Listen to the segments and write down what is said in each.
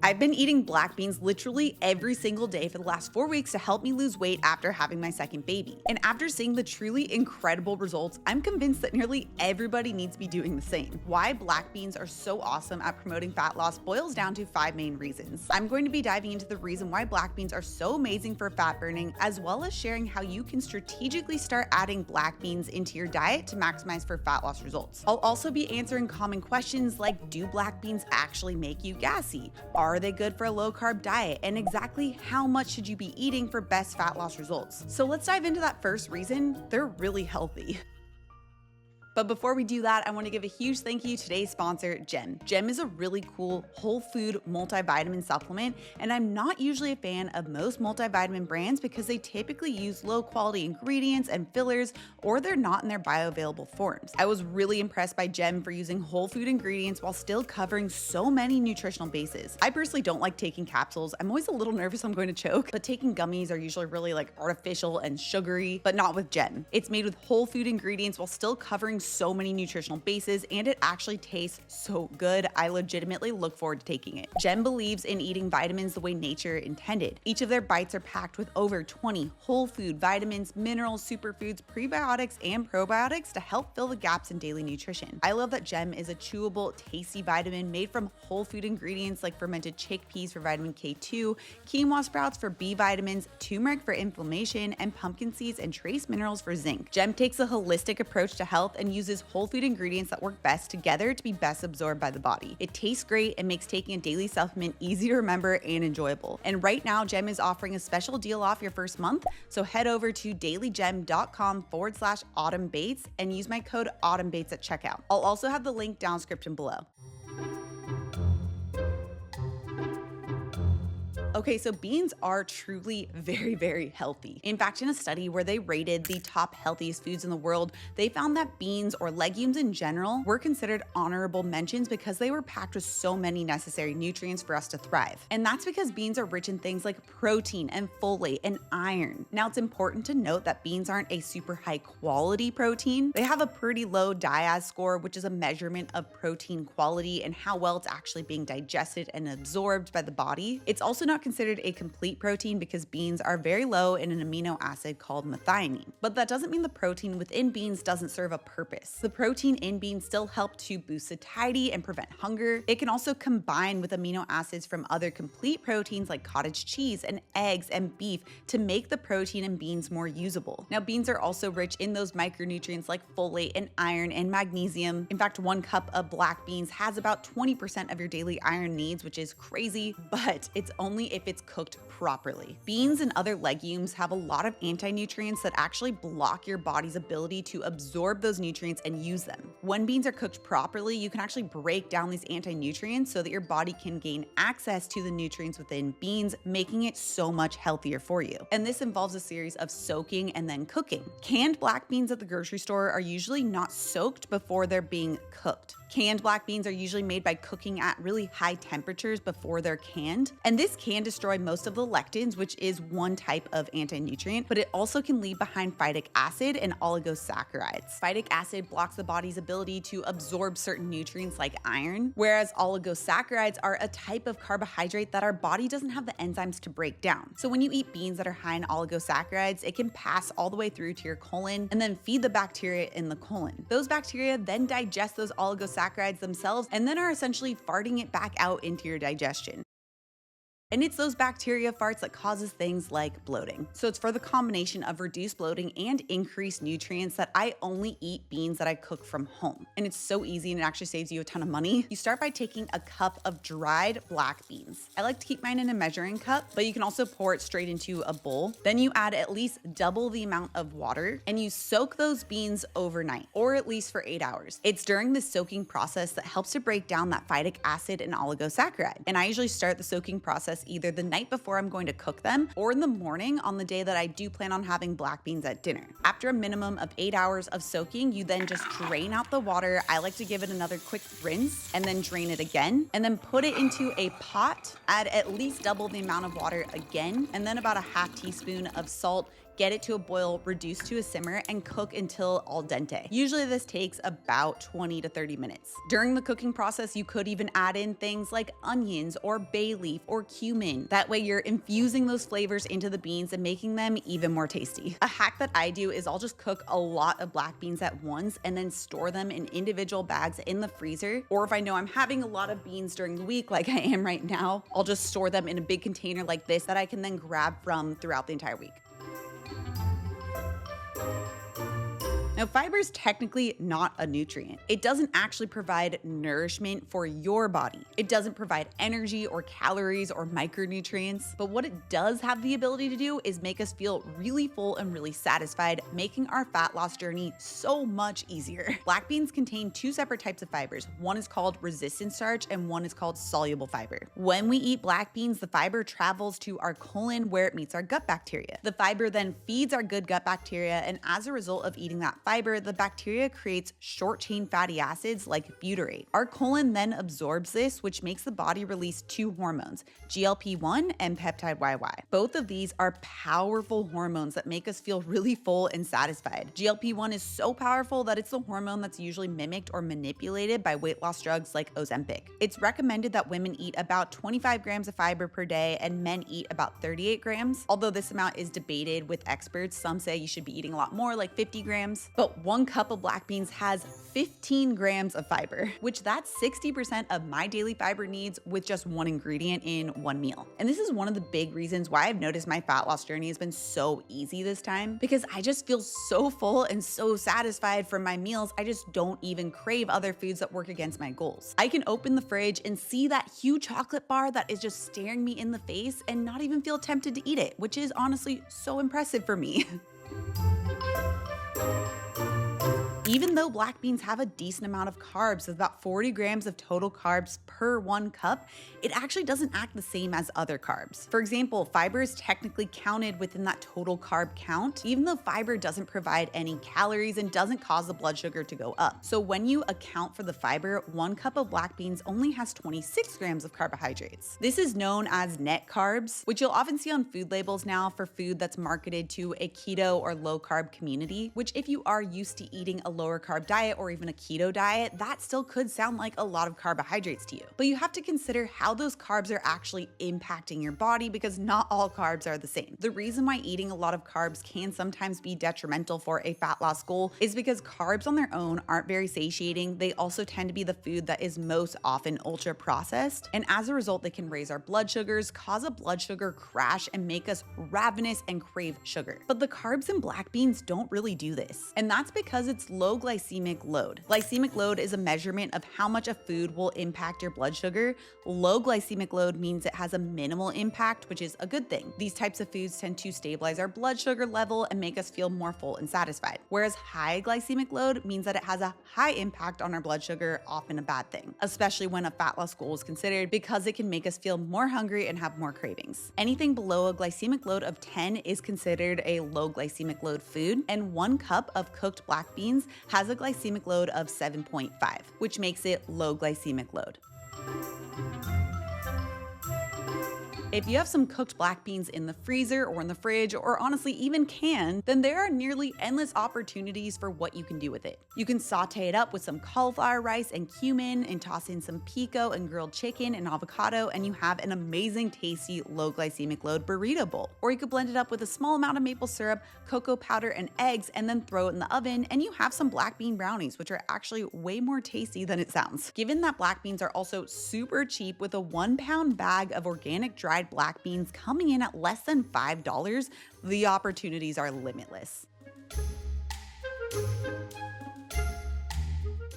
I've been eating black beans literally every single day for the last 4 weeks to help me lose weight after having my second baby. And after seeing the truly incredible results, I'm convinced that nearly everybody needs to be doing the same. Why black beans are so awesome at promoting fat loss boils down to 5 main reasons. I'm going to be diving into the reason why black beans are so amazing for fat burning, as well as sharing how you can strategically start adding black beans into your diet to maximize for fat loss results. I'll also be answering common questions like, do black beans actually make you gassy? Are they good for a low-carb diet? And exactly how much should you be eating for best fat loss results? So let's dive into that first reason. They're really healthy. But before we do that, I want to give a huge thank you to today's sponsor, Gem. Gem is a really cool whole food multivitamin supplement, and I'm not usually a fan of most multivitamin brands because they typically use low quality ingredients and fillers, or they're not in their bioavailable forms. I was really impressed by Gem for using whole food ingredients while still covering so many nutritional bases. I personally don't like taking capsules. I'm always a little nervous I'm going to choke, but taking gummies are usually really artificial and sugary, but not with Gem. It's made with whole food ingredients while still covering so many nutritional bases, and it actually tastes so good. I legitimately look forward to taking it. Gem believes in eating vitamins the way nature intended. Each of their bites are packed with over 20 whole food vitamins, minerals, superfoods, prebiotics, and probiotics to help fill the gaps in daily nutrition. I love that Gem is a chewable, tasty vitamin made from whole food ingredients like fermented chickpeas for vitamin K2, quinoa sprouts for B vitamins, turmeric for inflammation, and pumpkin seeds and trace minerals for zinc. Gem takes a holistic approach to health and uses whole food ingredients that work best together to be best absorbed by the body. It tastes great and makes taking a daily supplement easy to remember and enjoyable. And right now, Gem is offering a special deal off your first month. So head over to dailygem.com/autumnbates and use my code autumnbates at checkout. I'll also have the link down description below. Okay, so beans are truly very, very healthy. In fact, in a study where they rated the top healthiest foods in the world, they found that beans or legumes in general were considered honorable mentions because they were packed with so many necessary nutrients for us to thrive. And that's because beans are rich in things like protein and folate and iron. Now, it's important to note that beans aren't a super high quality protein. They have a pretty low DIAS score, which is a measurement of protein quality and how well it's actually being digested and absorbed by the body. It's also not considered a complete protein because beans are very low in an amino acid called methionine. But that doesn't mean the protein within beans doesn't serve a purpose. The protein in beans still help to boost satiety and prevent hunger. It can also combine with amino acids from other complete proteins like cottage cheese and eggs and beef to make the protein in beans more usable. Now, beans are also rich in those micronutrients like folate and iron and magnesium. In fact, 1 cup of black beans has about 20% of your daily iron needs, which is crazy, but it's only if it's cooked properly. Beans and other legumes have a lot of anti-nutrients that actually block your body's ability to absorb those nutrients and use them. When beans are cooked properly, you can actually break down these anti-nutrients so that your body can gain access to the nutrients within beans, making it so much healthier for you. And this involves a series of soaking and then cooking. Canned black beans at the grocery store are usually not soaked before they're being cooked. Canned black beans are usually made by cooking at really high temperatures before they're canned. And this can destroy most of the lectins, which is one type of anti-nutrient, but it also can leave behind phytic acid and oligosaccharides. Phytic acid blocks the body's ability to absorb certain nutrients like iron, whereas oligosaccharides are a type of carbohydrate that our body doesn't have the enzymes to break down. So when you eat beans that are high in oligosaccharides, it can pass all the way through to your colon and then feed the bacteria in the colon. Those bacteria then digest those oligosaccharides themselves and then are essentially farting it back out into your digestion. And it's those bacteria farts that causes things like bloating. So it's for the combination of reduced bloating and increased nutrients that I only eat beans that I cook from home. And it's so easy and it actually saves you a ton of money. You start by taking a cup of dried black beans. I like to keep mine in a measuring cup, but you can also pour it straight into a bowl. Then you add at least double the amount of water and you soak those beans overnight, or at least for 8 hours. It's during the soaking process that helps to break down that phytic acid and oligosaccharide. And I usually start the soaking process either the night before I'm going to cook them or in the morning on the day that I do plan on having black beans at dinner. After a minimum of 8 hours of soaking, you then just drain out the water. I like to give it another quick rinse and then drain it again and then put it into a pot, add at least double the amount of water again, and then about a half teaspoon of salt, Get it to a boil, reduce to a simmer, and cook until al dente. Usually this takes about 20 to 30 minutes. During the cooking process, you could even add in things like onions or bay leaf or cumin. That way you're infusing those flavors into the beans and making them even more tasty. A hack that I do is I'll just cook a lot of black beans at once and then store them in individual bags in the freezer. Or if I know I'm having a lot of beans during the week, like I am right now, I'll just store them in a big container like this that I can then grab from throughout the entire week. Now, fiber is technically not a nutrient. It doesn't actually provide nourishment for your body. It doesn't provide energy or calories or micronutrients, but what it does have the ability to do is make us feel really full and really satisfied, making our fat loss journey so much easier. Black beans contain two separate types of fibers. One is called resistant starch and one is called soluble fiber. When we eat black beans, the fiber travels to our colon where it meets our gut bacteria. The fiber then feeds our good gut bacteria, and as a result of eating that fiber, the bacteria creates short-chain fatty acids like butyrate. Our colon then absorbs this, which makes the body release two hormones, GLP-1 and peptide YY. Both of these are powerful hormones that make us feel really full and satisfied. GLP-1 is so powerful that it's the hormone that's usually mimicked or manipulated by weight loss drugs like Ozempic. It's recommended that women eat about 25 grams of fiber per day and men eat about 38 grams. Although this amount is debated with experts, some say you should be eating a lot more, like 50 grams. But 1 cup of black beans has 15 grams of fiber, which that's 60% of my daily fiber needs with just one ingredient in one meal. And this is one of the big reasons why I've noticed my fat loss journey has been so easy this time, because I just feel so full and so satisfied from my meals. I just don't even crave other foods that work against my goals. I can open the fridge and see that huge chocolate bar that is just staring me in the face and not even feel tempted to eat it, which is honestly so impressive for me. Even though black beans have a decent amount of carbs, with about 40 grams of total carbs per 1 cup, it actually doesn't act the same as other carbs. For example, fiber is technically counted within that total carb count, even though fiber doesn't provide any calories and doesn't cause the blood sugar to go up. So when you account for the fiber, 1 cup of black beans only has 26 grams of carbohydrates. This is known as net carbs, which you'll often see on food labels now for food that's marketed to a keto or low carb community, which if you are used to eating a lower carb diet or even a keto diet, that still could sound like a lot of carbohydrates to you. But you have to consider how those carbs are actually impacting your body, because not all carbs are the same. The reason why eating a lot of carbs can sometimes be detrimental for a fat loss goal is because carbs on their own aren't very satiating. They also tend to be the food that is most often ultra processed, and as a result, they can raise our blood sugars, cause a blood sugar crash, and make us ravenous and crave sugar. But the carbs in black beans don't really do this, and that's because it's low glycemic load. Glycemic load is a measurement of how much a food will impact your blood sugar. Low glycemic load means it has a minimal impact, which is a good thing. These types of foods tend to stabilize our blood sugar level and make us feel more full and satisfied. Whereas high glycemic load means that it has a high impact on our blood sugar, often a bad thing, especially when a fat loss goal is considered, because it can make us feel more hungry and have more cravings. Anything below a glycemic load of 10 is considered a low glycemic load food, and 1 cup of cooked black beans has a glycemic load of 7.5, which makes it low glycemic load. If you have some cooked black beans in the freezer or in the fridge, or honestly even canned, then there are nearly endless opportunities for what you can do with it. You can saute it up with some cauliflower rice and cumin and toss in some pico and grilled chicken and avocado, and you have an amazing, tasty, low glycemic load burrito bowl. Or you could blend it up with a small amount of maple syrup, cocoa powder, and eggs, and then throw it in the oven, and you have some black bean brownies, which are actually way more tasty than it sounds. Given that black beans are also super cheap, with a 1-pound bag of organic dried black beans coming in at less than $5, the opportunities are limitless.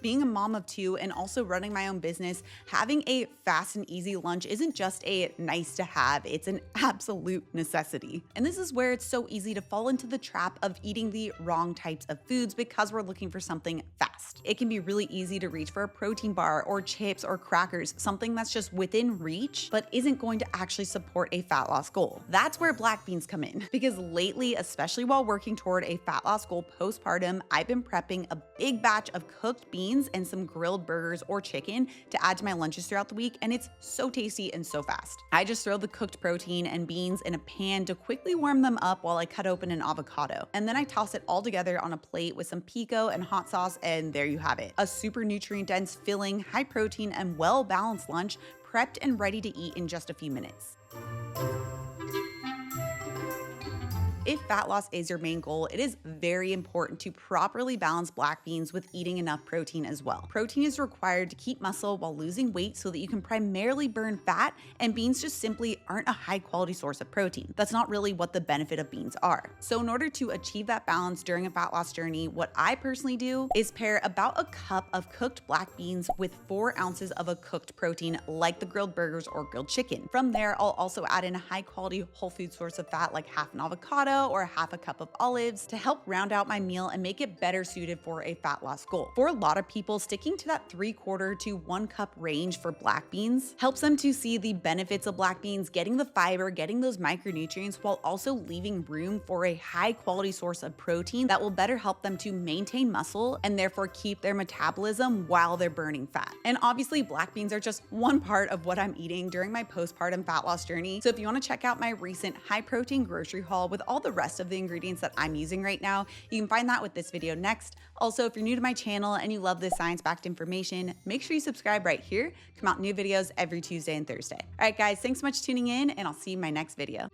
Being a mom of 2 and also running my own business, having a fast and easy lunch isn't just a nice to have, it's an absolute necessity. And this is where it's so easy to fall into the trap of eating the wrong types of foods because we're looking for something fast. It can be really easy to reach for a protein bar or chips or crackers, something that's just within reach but isn't going to actually support a fat loss goal. That's where black beans come in, because lately, especially while working toward a fat loss goal postpartum, I've been prepping a big batch of cooked beans beans and some grilled burgers or chicken to add to my lunches throughout the week, and it's so tasty and so fast. I just throw the cooked protein and beans in a pan to quickly warm them up while I cut open an avocado. And then I toss it all together on a plate with some pico and hot sauce, and there you have it. A super nutrient-dense, filling, high-protein, and well-balanced lunch prepped and ready to eat in just a few minutes. If fat loss is your main goal, it is very important to properly balance black beans with eating enough protein as well. Protein is required to keep muscle while losing weight so that you can primarily burn fat, and beans just simply aren't a high quality source of protein. That's not really what the benefit of beans are. So in order to achieve that balance during a fat loss journey, what I personally do is pair about a cup of cooked black beans with 4 ounces of a cooked protein like the grilled burgers or grilled chicken. From there, I'll also add in a high quality whole food source of fat like half an avocado or half a cup of olives to help round out my meal and make it better suited for a fat loss goal. For a lot of people, sticking to that 3/4 to 1 cup range for black beans helps them to see the benefits of black beans, getting the fiber, getting those micronutrients, while also leaving room for a high quality source of protein that will better help them to maintain muscle and therefore keep their metabolism while they're burning fat. And obviously, black beans are just one part of what I'm eating during my postpartum fat loss journey. So if you want to check out my recent high protein grocery haul with all the rest of the ingredients that I'm using right now, you can find that with this video next. Also, if you're new to my channel and you love this science-backed information, make sure you subscribe right here. Come out new videos every Tuesday and Thursday. All right, guys, thanks so much for tuning in, and I'll see you in my next video.